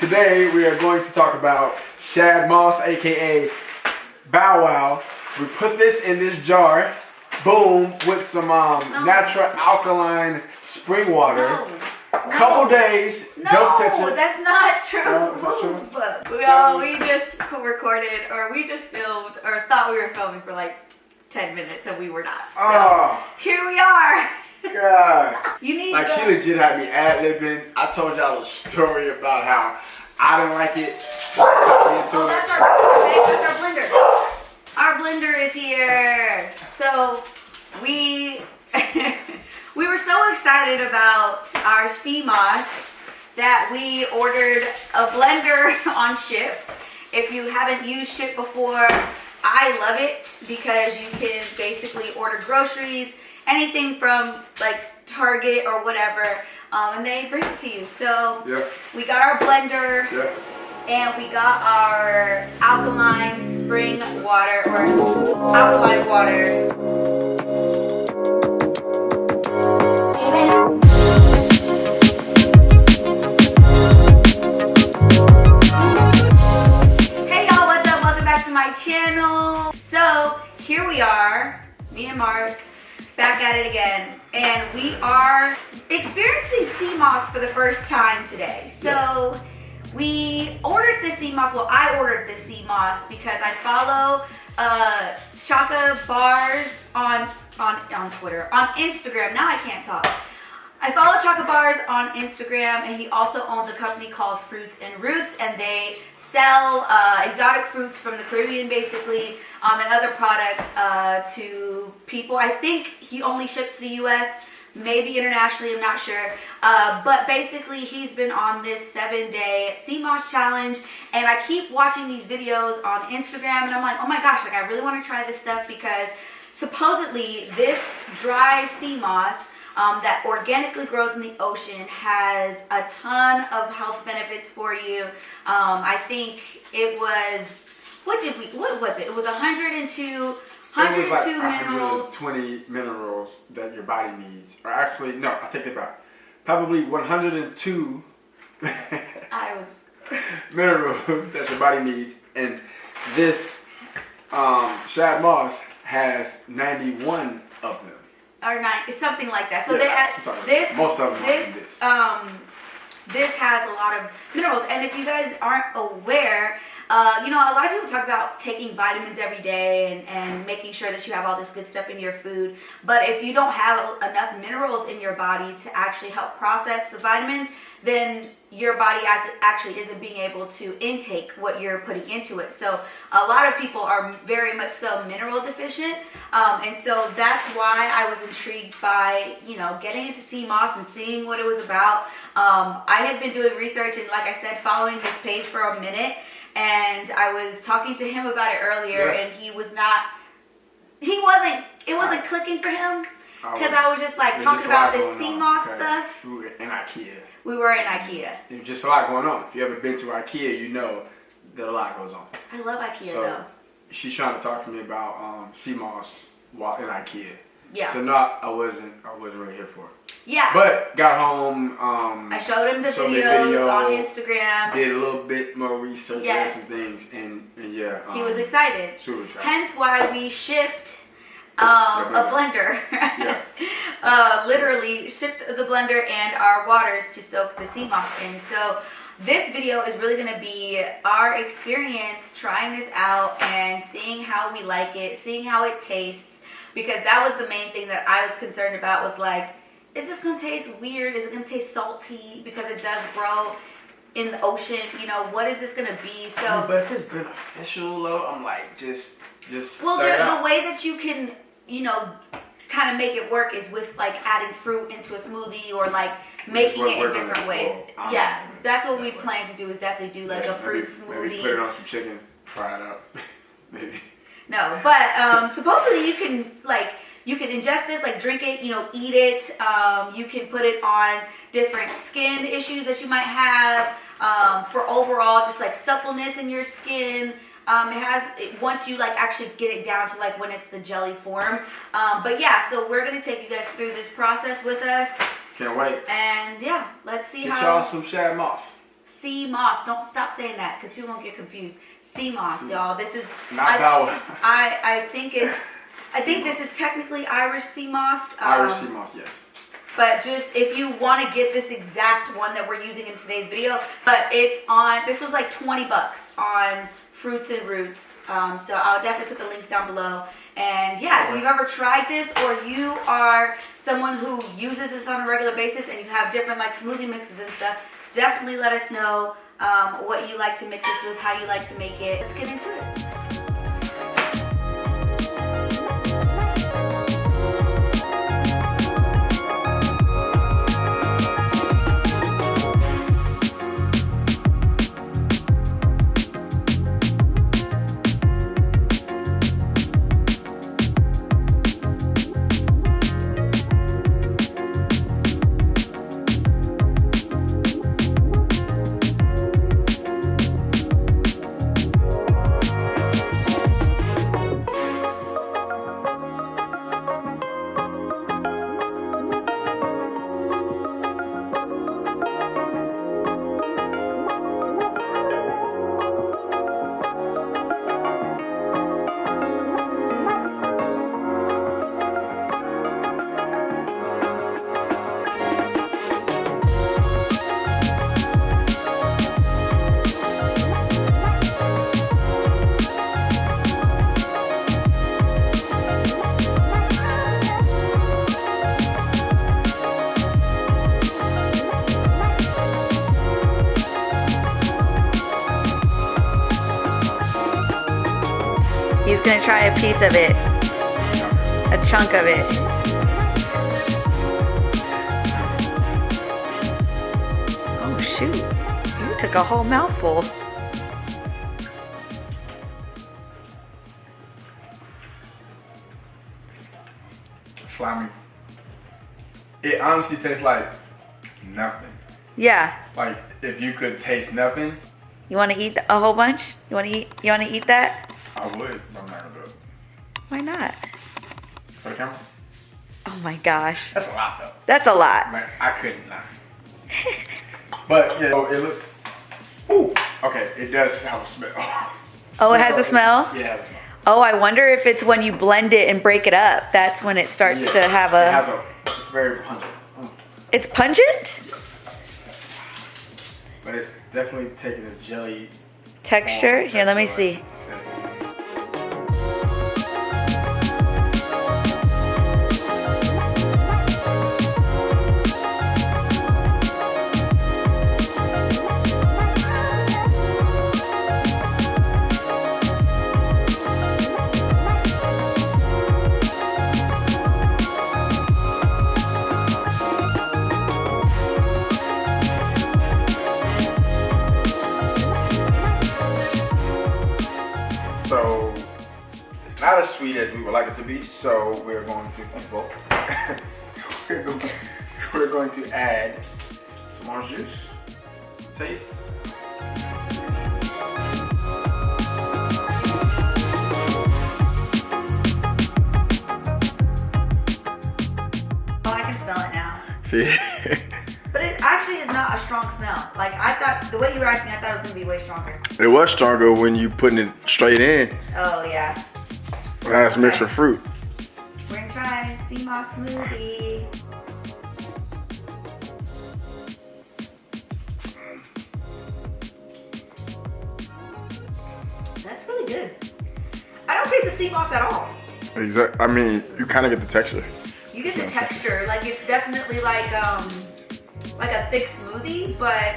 Today we are going to talk about shad moss, aka Bow Wow. We put this in this jar, boom, with some natural alkaline spring water. Couple days, don't touch it. That's not true. That's not true. We just recorded, or we just filmed, or thought we were filming for like 10 minutes, and we were not. So here we are. God. You need like she legit had me ad-libbing. I told y'all a story about how I didn't like it. That's our blender. Our blender is here. So we we were so excited about our sea moss that we ordered a blender on Shipt. If you haven't used Shipt before, I love it because you can basically order groceries, anything from like Target or whatever, and they bring it to you. So we got our blender and we got our alkaline spring water or alkaline water. Hey y'all, what's up? Welcome back to my channel. So here we are, me and Mark, back at it again, and we are experiencing sea moss for the first time today. So we ordered the sea moss. Well, I ordered the sea moss because I follow Chaka Bars on Twitter, on Instagram. Now I can't talk. I follow Chaka Bars on Instagram, and he also owns a company called Fruits and Roots, and they sell exotic fruits from the Caribbean, basically, and other products to people. I think he only ships to the U.S., maybe internationally, I'm not sure. But basically, he's been on this 7-day sea moss challenge, and I keep watching these videos on Instagram, and I'm like, oh my gosh, like I really want to try this stuff because supposedly this dry sea moss that organically grows in the ocean has a ton of health benefits for you. I think it was, what was it? It was 102 minerals. 120 minerals that your body needs. Or actually, no, I take it back. Probably 102 minerals that your body needs. And this shad moss has 91 of them. Or 9, something like that. So most of them this has a lot of minerals. And if you guys aren't aware, a lot of people talk about taking vitamins every day and making sure that you have all this good stuff in your food. But if you don't have enough minerals in your body to actually help process the vitamins, then your body actually isn't being able to intake what you're putting into it. So a lot of people are very much so mineral deficient. And so that's why I was intrigued by, getting into sea moss and seeing what it was about. I had been doing research and, like I said, following his page for a minute. And I was talking to him about it earlier, and it wasn't clicking for him. Because I was just like talking about this sea moss stuff. We were in IKEA. We were in IKEA. There's just a lot going on. If you ever been to IKEA, you know that a lot goes on. I love IKEA so, she's trying to talk to me about sea moss while in IKEA. Yeah. So I wasn't really here for it. Yeah. But got home. I showed him the videos on Instagram. Did a little bit more research on some things, and yeah. He was excited. Super excited. Hence why we shipped a blender. Literally shipped the blender and our waters to soak the sea moss in. So this video is really going to be our experience trying this out and seeing how we like it, seeing how it tastes. Because that was the main thing that I was concerned about, was like, is this going to taste weird? Is it going to taste salty? Because it does grow in the ocean. What is this going to be? So, but if it's beneficial, though, I'm like, just well, the way that you can, kind of make it work is with like adding fruit into a smoothie or like making it in different ways. Yeah, that's what we plan to do, is definitely do like a fruit smoothie. Maybe put it on some chicken, fry it up, maybe. No, but supposedly you can ingest this, like drink it, eat it. You can put it on different skin issues that you might have, for overall just like suppleness in your skin. Once you like actually get it down to like when it's the jelly form. But yeah, so we're gonna take you guys through this process with us. Can't wait. And yeah, let's see Get y'all some shad moss. sea moss. Don't stop saying that because people don't get confused. Sea moss, y'all. This is not Bauwau. I think this is technically Irish sea moss. Irish sea moss, yes. But just if you want to get this exact one that we're using in today's video, but it's on. This was like 20 bucks on Fruits and Roots. So I'll definitely put the links down below. And yeah, if you've ever tried this or you are someone who uses this on a regular basis and you have different like smoothie mixes and stuff, definitely let us know what you like to mix this with, how you like to make it. Let's get into it. He's gonna try a piece of it, a chunk of it. Oh shoot, you took a whole mouthful. Slimy. It honestly tastes like nothing. Yeah. Like if you could taste nothing. You want to eat a whole bunch? You want to eat that? I would, but I'm not gonna do it. Why not? For the camera? Oh my gosh. That's a lot though. That's a lot. Like, I couldn't not. But yeah, it looks. Ooh. Okay, it does have a smell. Oh, it has a smell? Yeah, it has a smell. Oh, I wonder if it's when you blend it and break it up. That's when it starts to have a. It has a. It's very pungent. It's pungent? Yes. But it's definitely taking a jelly Texture? Here, let me see. So it's not as sweet as we would like it to be, so we're going to we're going to add some orange juice. Taste. Oh, I can smell it now. See? But it actually is not a strong smell. Like I thought, the way you were acting, I thought it was gonna be way stronger. It was stronger when you putting it straight in. Oh yeah. That's mixed with fruit. We're gonna try sea moss smoothie. That's really good. I don't taste the sea moss at all. Exactly. I mean, you kind of get the texture. You get the texture. Like it's definitely like a thick smoothie, but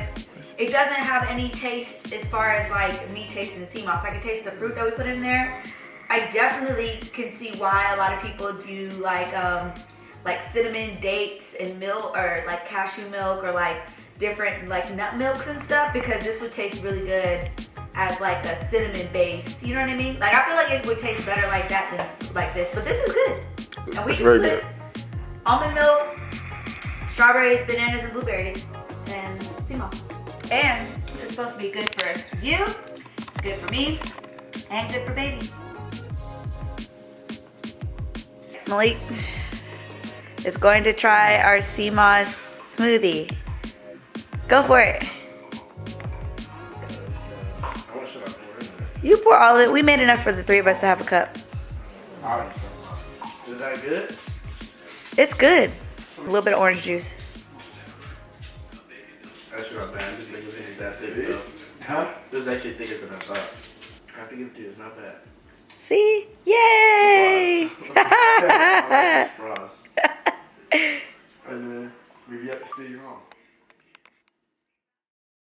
it doesn't have any taste as far as like me tasting the sea moss. I can taste the fruit that we put in there. I definitely can see why a lot of people do like cinnamon, dates, and milk, or like cashew milk, or like different like nut milks and stuff, because this would taste really good as like a cinnamon based. You know what I mean? Like I feel like it would taste better like that than like this, but this is good. And we just put almond milk, strawberries, bananas, and blueberries, and sea moss. And it's supposed to be good for you, good for me, and good for baby. Malik is going to try our sea moss smoothie. Go for it. should I pour in there? You pour all of it. We made enough for the 3 of us to have a cup. Is that good? It's good. A little bit of orange juice. That's not bad. This nigga ain't that thick though. Huh? This is actually thicker than I thought. I have to give it to you. It's not bad. See? Yay!